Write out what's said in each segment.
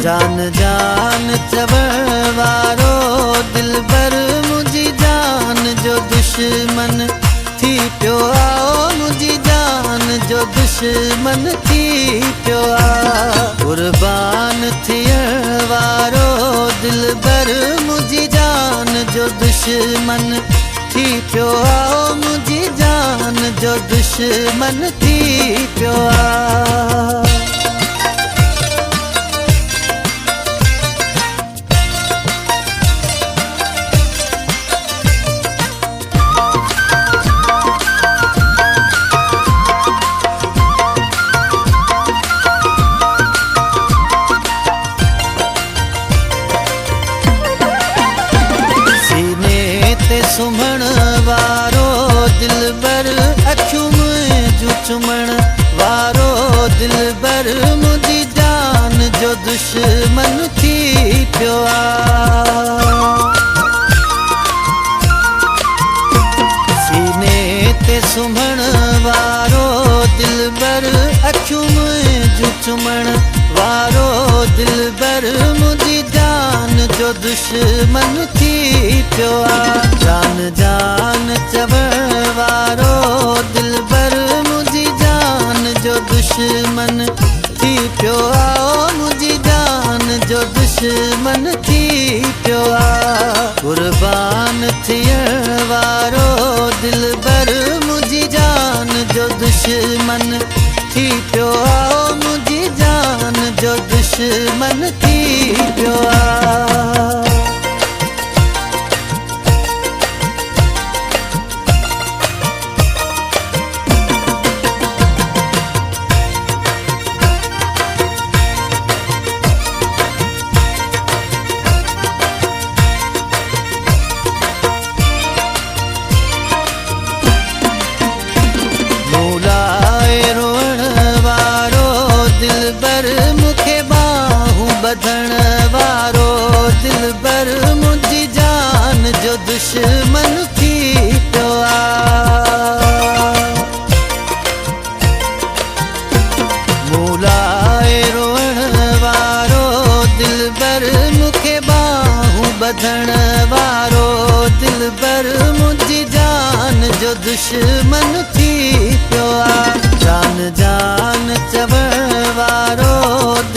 जान जान चवण वारो दिलबर मुझी जान जो दुश्मन थी पियो आओ मुझी जान जो दुश्मन थी पियो आ कुर्बान थियण वारो दिलबर मुझी जान जो दुश्मन थी पियो आओ मुझी जान जो दुश्मन थी पियो आ सुमण वारो दिलबर अखियूं मुंहिंजूं चुमण वारो दिलबर मुंहिंजी जान जो दुश्मन थी पियो आ सीने ते सुमण वारो दिलबर अखियूं मुंहिंजूं चुमण वारो दिलबर मुंहिंजी जान जो दुश्मन थी पियो आ जान जान चवण वारो दिलबर मुझी जान जो दुश्मन थी पियो आओ मुझी जान जो दुश्मन थी पियो आ कुर्बान थियण वारो दिलबर मुझी जान जो दुश्मन थी पियो आओ मुझी जान जो दुश्मन थी पियो आ बधण वारो दिलबर मुझी जान जो दुश्मन थी पियो आ मूलाए रोअण वारो दिलबर मुखे बाहूं बधण वारो दिलबर मुझी जान जो दुश्मन थी पियो आ जान जान चवण वारो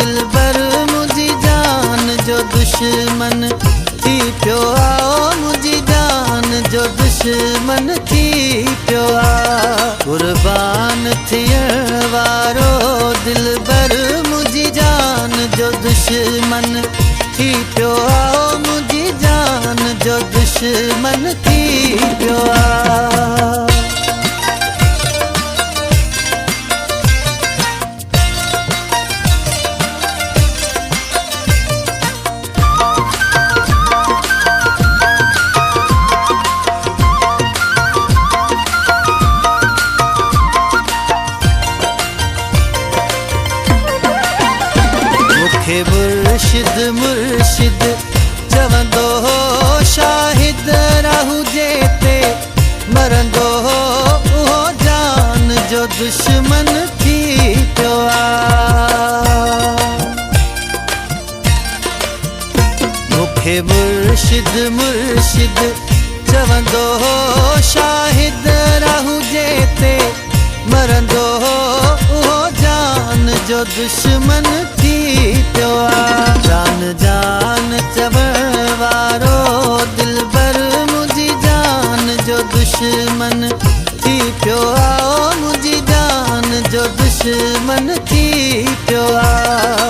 दिलबर जो दुश्मन थी पियो आओ मुझी जान जो दुश्मन थी पियो आ कुर्बान थियण वारो दिलबर मुझी जान जो दुश्मन थी पियो आओ मुझी जान जो दुश्मन थी पियो आ मुर्शिद मुर्शिद चवंदो हो शाहिद रहू जेते मरंदो हो उहो जान जो दुश्मन थी पियो आ मुखे मुर्शिद मुर्शिद चवंदो हो शाहिद रहू जेते मरंदो हो उहो जान जो दुश्मन थी पियो आ जान जान चवण वारो दिलबर मुझी जान जो दुश्मन थी पियो आओ मुझी जान जो दुश्मन थी पियो आ